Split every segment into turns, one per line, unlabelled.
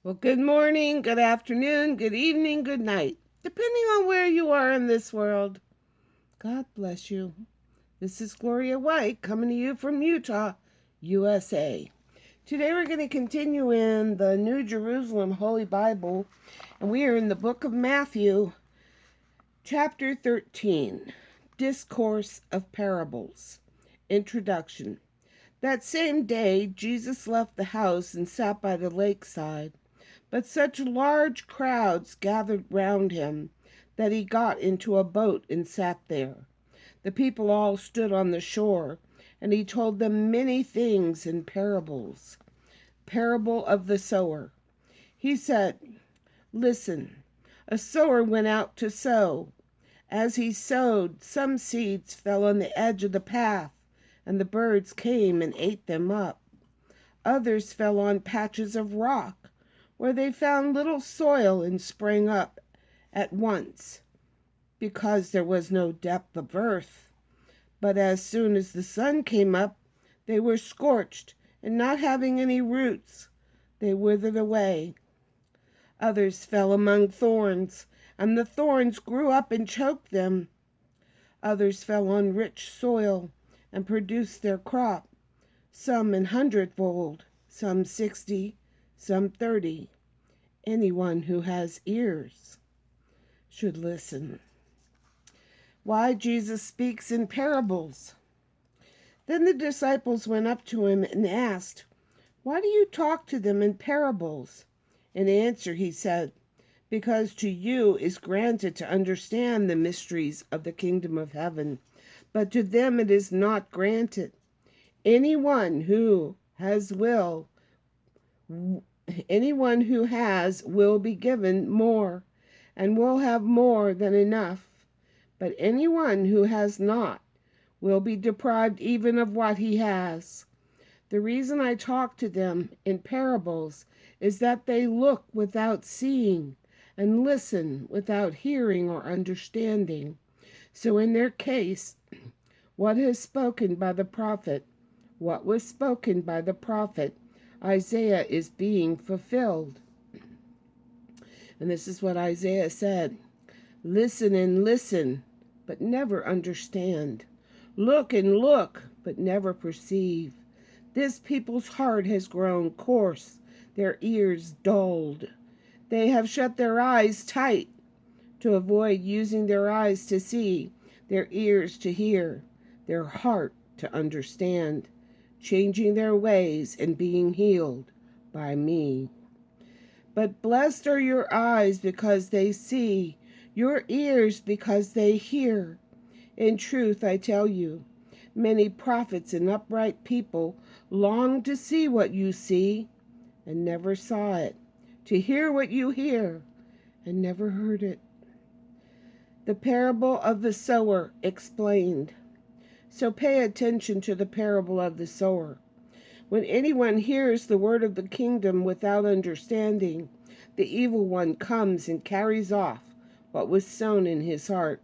Well, good morning, good afternoon, good evening, good night, depending on where you are in this world. God bless you. This is Gloria White coming to you from Utah, USA. Today we're going to continue in the New Jerusalem Holy Bible, and we are in the book of Matthew, chapter 13, Discourse of Parables. Introduction. That same day, Jesus left the house and sat by the lakeside. But such large crowds gathered round him that he got into a boat and sat there. The people all stood on the shore, and he told them many things in parables. Parable of the sower. He said, "Listen, a sower went out to sow. As he sowed, some seeds fell on the edge of the path, and the birds came and ate them up. Others fell on patches of rock, where they found little soil and sprang up at once, because there was no depth of earth. But as soon as the sun came up, they were scorched, and not having any roots, they withered away. Others fell among thorns, and the thorns grew up and choked them. Others fell on rich soil and produced their crop, some an hundredfold, some 60, some 30. Anyone who has ears should listen." Why Jesus speaks in parables. Then the disciples went up to him and asked, "Why do you talk to them in parables?" In answer he said, "Because to you is granted to understand the mysteries of the kingdom of heaven, but to them it is not granted. Anyone who has will be given more, and will have more than enough. But anyone who has not will be deprived even of what he has. The reason I talk to them in parables is that they look without seeing, and listen without hearing or understanding. So in their case, what was spoken by the prophet Isaiah is being fulfilled." And this is what Isaiah said: "Listen and listen, but never understand. Look and look, but never perceive. This people's heart has grown coarse, their ears dulled. They have shut their eyes tight to avoid using their eyes to see, their ears to hear, their heart to understand, changing their ways and being healed by me. But blessed are your eyes because they see, your ears because they hear. In truth, I tell you, many prophets and upright people longed to see what you see and never saw it, to hear what you hear and never heard it." The parable of the sower explained. So pay attention to the parable of the sower. When anyone hears the word of the kingdom without understanding, the evil one comes and carries off what was sown in his heart.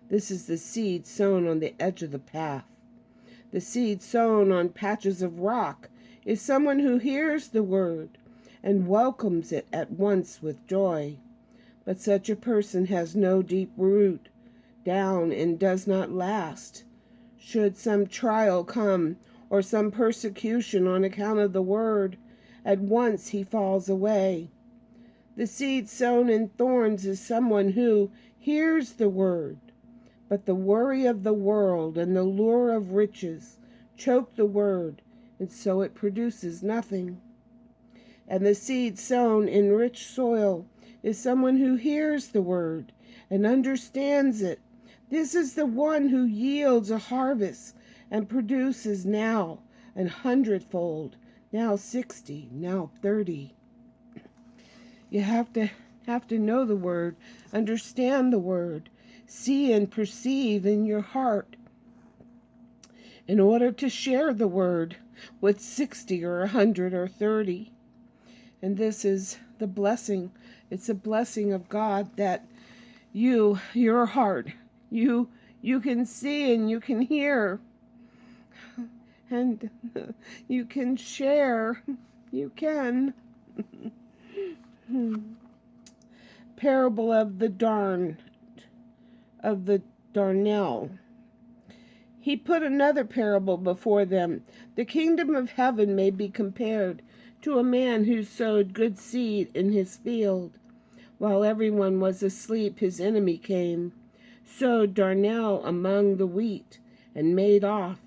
This is the seed sown on the edge of the path. The seed sown on patches of rock is someone who hears the word and welcomes it at once with joy. But such a person has no deep root down and does not last. Should some trial come or some persecution on account of the word, at once he falls away. The seed sown in thorns is someone who hears the word, but the worry of the world and the lure of riches choke the word, and so it produces nothing. And the seed sown in rich soil is someone who hears the word and understands it. This is the one who yields a harvest and produces now 100-fold, now 60, now 30. You have to know the word, understand the word, see and perceive in your heart in order to share the word with 60 or 100 or 30. And this is the blessing. It's a blessing of God that your heart, you can see and you can hear and you can share. You can. parable of the Darnell. He put another parable before them. The kingdom of heaven may be compared to a man who sowed good seed in his field. While everyone was asleep, his enemy came, sowed darnel among the wheat, and made off.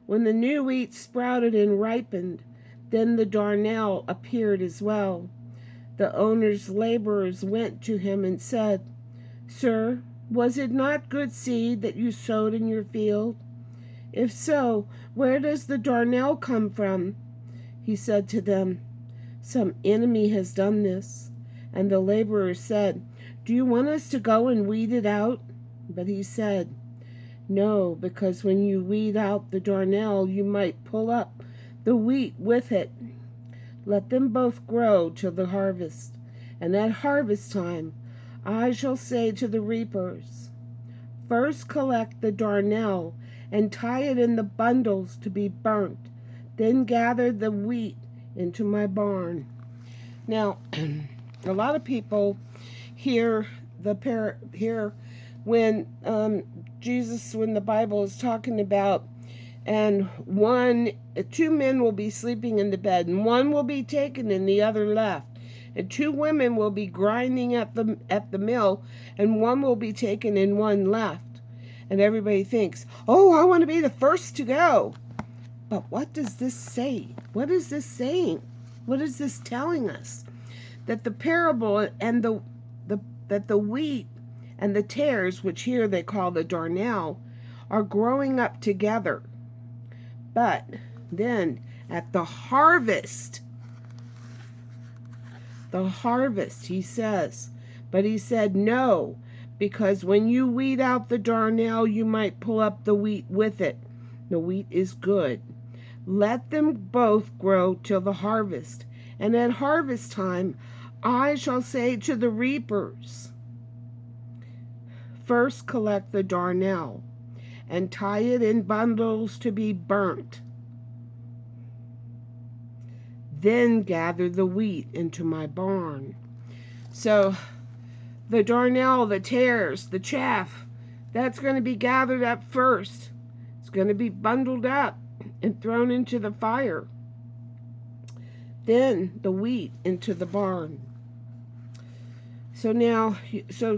When the new wheat sprouted and ripened, then the darnel appeared as well. The owner's laborers went to him and said, "Sir, was it not good seed that you sowed in your field? If so, where does the darnel come from?" He said to them, "Some enemy has done this." And the laborers said, "Do you want us to go and weed it out?" But he said, "No, because when you weed out the darnel, you might pull up the wheat with it. Let them both grow till the harvest. And at harvest time, I shall say to the reapers, first collect the darnel and tie it in the bundles to be burnt. Then gather the wheat into my barn." Now, a lot of people hear when when the Bible is talking about, and two men will be sleeping in the bed, and one will be taken and the other left, and two women will be grinding at the mill, and one will be taken and one left. And everybody thinks, "Oh, I want to be the first to go." But what does this say? What is this saying? What is this telling us? That the parable and that the wheat and the tares, which here they call the darnel, are growing up together. But then at the harvest, he says, but he said no, because when you weed out the darnel, you might pull up the wheat with it. The wheat is good. Let them both grow till the harvest. And at harvest time, I shall say to the reapers, first collect the darnel and tie it in bundles to be burnt. Then gather the wheat into my barn. So the darnel, the tares, the chaff, that's going to be gathered up first. It's going to be bundled up and thrown into the fire. Then the wheat into the barn. So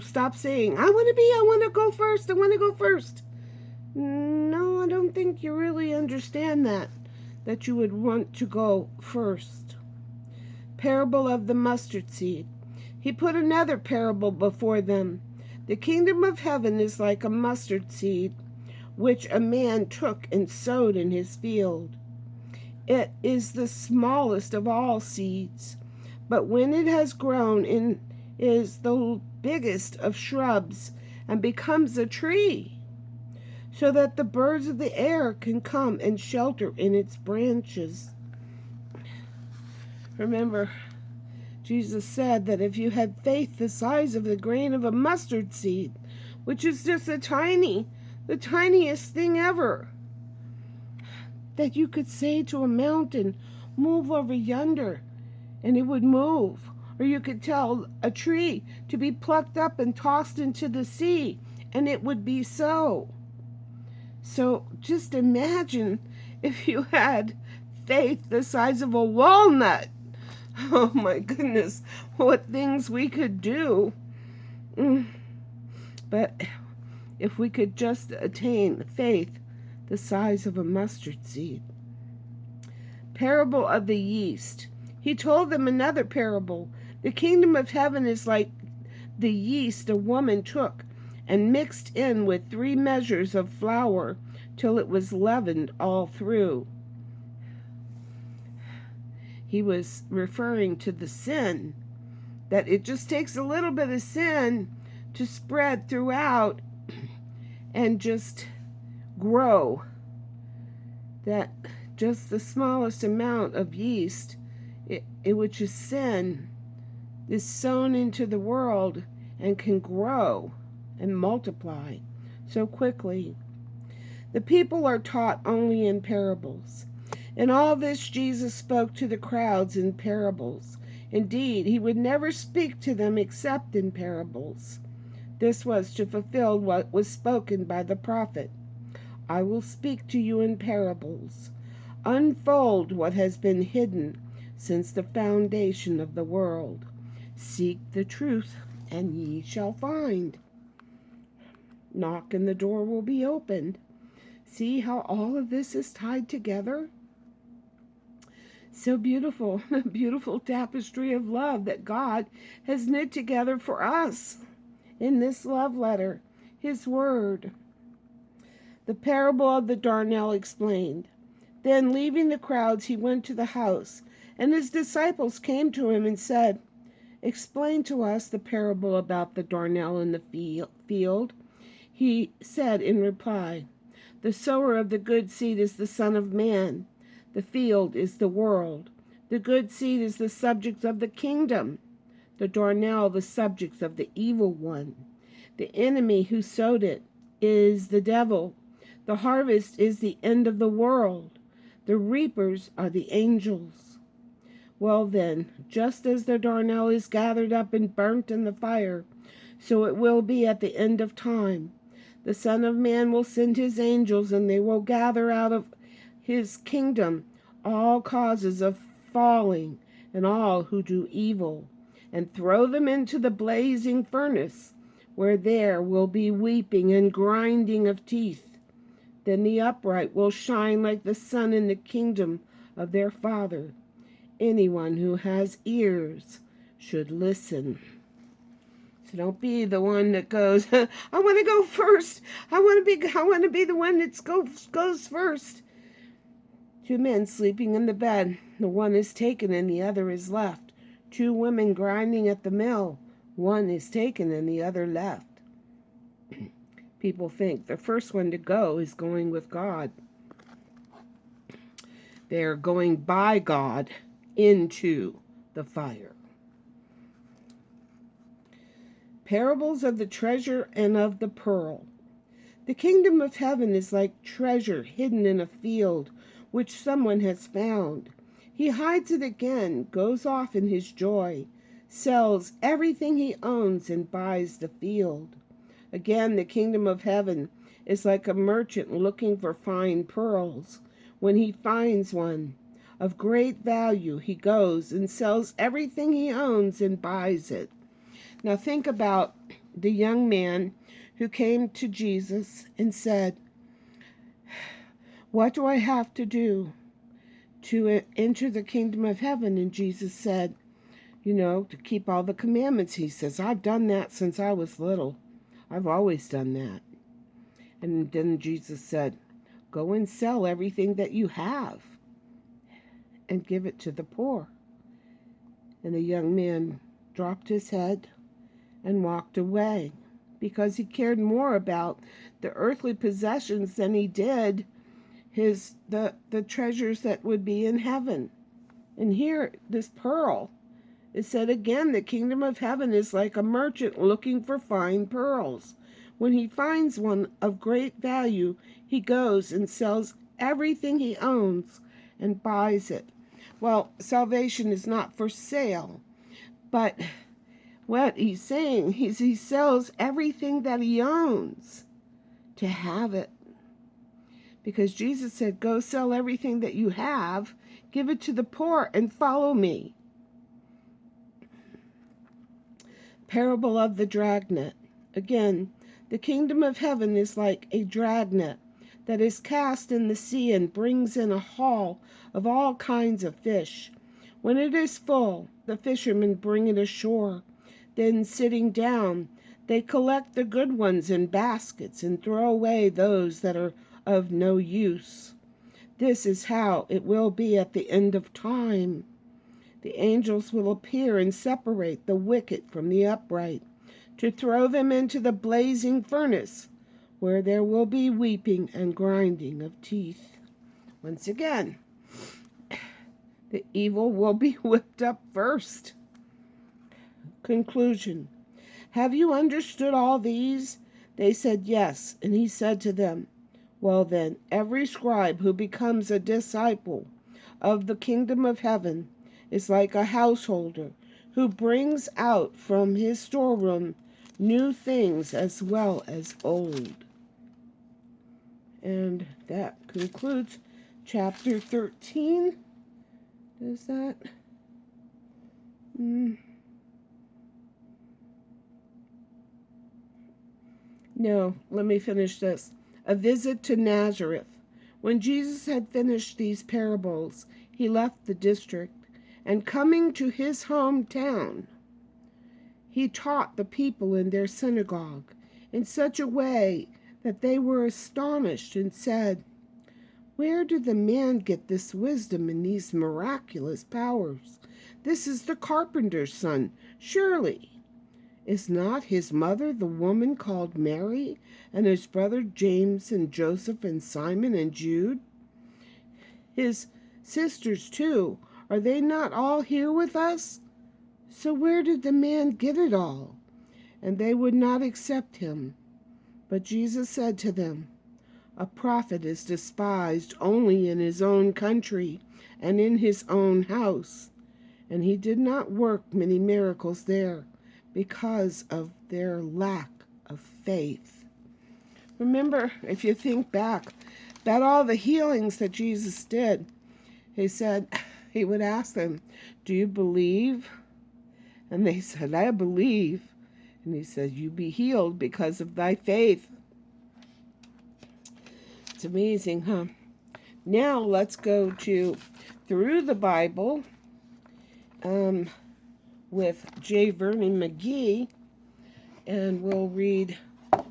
stop saying, I want to go first. No, I don't think you really understand that you would want to go first. Parable of the mustard seed. He put another parable before them. The kingdom of heaven is like a mustard seed, which a man took and sowed in his field. It is the smallest of all seeds, but when it has grown, it is the biggest of shrubs and becomes a tree, so that the birds of the air can come and shelter in its branches. Remember, Jesus said that if you had faith the size of the grain of a mustard seed, which is just the tiniest thing ever, that you could say to a mountain, move over yonder, and it would move. Or you could tell a tree to be plucked up and tossed into the sea, and it would be so. So just imagine if you had faith the size of a walnut. Oh my goodness, what things we could do. But if we could just attain faith the size of a mustard seed. Parable of the yeast. He told them another parable. The kingdom of heaven is like the yeast a woman took and mixed in with 3 measures of flour till it was leavened all through. He was referring to the sin, that it just takes a little bit of sin to spread throughout and just grow. That just the smallest amount of yeast, which is sin, is sown into the world and can grow and multiply so quickly. The people are taught only in parables. In all this, Jesus spoke to the crowds in parables. Indeed, he would never speak to them except in parables. This was to fulfill what was spoken by the prophet. I will speak to you in parables, unfold what has been hidden since the foundation of the world. Seek the truth, and ye shall find. Knock, and the door will be opened. See how all of this is tied together? So beautiful, a beautiful tapestry of love that God has knit together for us in this love letter, His Word. The parable of the Darnell explained. Then, leaving the crowds, he went to the house, and his disciples came to him and said, Explain to us the parable about the darnel in the field. He said in reply, The sower of the good seed is the Son of Man. The field is the world. The good seed is the subject of the kingdom. The darnel the subject of the evil one. The enemy who sowed it is the devil. The harvest is the end of the world. The reapers are the angels. Well then, just as the darnel is gathered up and burnt in the fire, so it will be at the end of time. The Son of Man will send his angels, and they will gather out of his kingdom all causes of falling and all who do evil, and throw them into the blazing furnace, where there will be weeping and grinding of teeth. Then the upright will shine like the sun in the kingdom of their Father. Anyone who has ears should listen. So don't be the one that goes, I want to go first. I want to be the one that goes first. Two men sleeping in the bed. The one is taken and the other is left. Two women grinding at the mill. One is taken and the other left. People think the first one to go is going with God. They're going by God into the fire. Parables of the treasure and of the pearl. The kingdom of heaven is like treasure hidden in a field, which someone has found. He hides it again, goes off in his joy, sells everything he owns and buys the field. Again, the kingdom of heaven is like a merchant looking for fine pearls. When he finds one of great value, he goes and sells everything he owns and buys it. Now think about the young man who came to Jesus and said, What do I have to do to enter the kingdom of heaven? And Jesus said, to keep all the commandments. He says, I've done that since I was little. I've always done that. And then Jesus said, Go and sell everything that you have and give it to the poor. And the young man dropped his head and walked away because he cared more about the earthly possessions than he did the treasures that would be in heaven. And here, this pearl, it said again, the kingdom of heaven is like a merchant looking for fine pearls. When he finds one of great value, he goes and sells everything he owns and buys it. Well, salvation is not for sale, but what he's saying is he sells everything that he owns to have it. Because Jesus said, Go sell everything that you have, give it to the poor, and follow me. Parable of the dragnet. Again, the kingdom of heaven is like a dragnet that is cast in the sea and brings in a haul of all kinds of fish. When it is full, the fishermen bring it ashore. Then, sitting down, they collect the good ones in baskets and throw away those that are of no use. This is how it will be at the end of time. The angels will appear and separate the wicked from the upright, to throw them into the blazing furnace, where there will be weeping and grinding of teeth. Once again, the evil will be whipped up first. Conclusion. Have you understood all these? They said yes, and he said to them, Well then, every scribe who becomes a disciple of the kingdom of heaven is like a householder who brings out from his storeroom new things as well as old. And that concludes chapter 13. Does that? No, let me finish this. A visit to Nazareth. When Jesus had finished these parables, he left the district, and coming to his hometown, he taught the people in their synagogue in such a way that they were astonished and said, "Where did the man get this wisdom and these miraculous powers? This is the carpenter's son, surely. Is not his mother the woman called Mary, and his brother James and Joseph and Simon and Jude? His sisters too, are they not all here with us? So where did the man get it all?" And they would not accept him. But Jesus said to them, "A prophet is despised only in his own country and in his own house." And he did not work many miracles there, because of their lack of faith. Remember, if you think back about all the healings that Jesus did, he would ask them, "Do you believe?" And they said, "I believe." And he said, "You be healed because of thy faith." It's amazing, huh? Now let's go to Through the Bible with J. Vernon McGee, and we'll read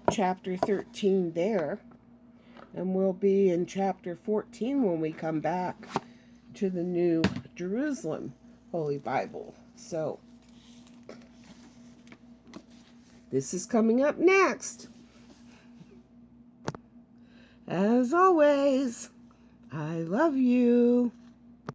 chapter 13 there, and we'll be in chapter 14 when we come back to the New Jerusalem Holy Bible. So this is coming up next. As always, I love you.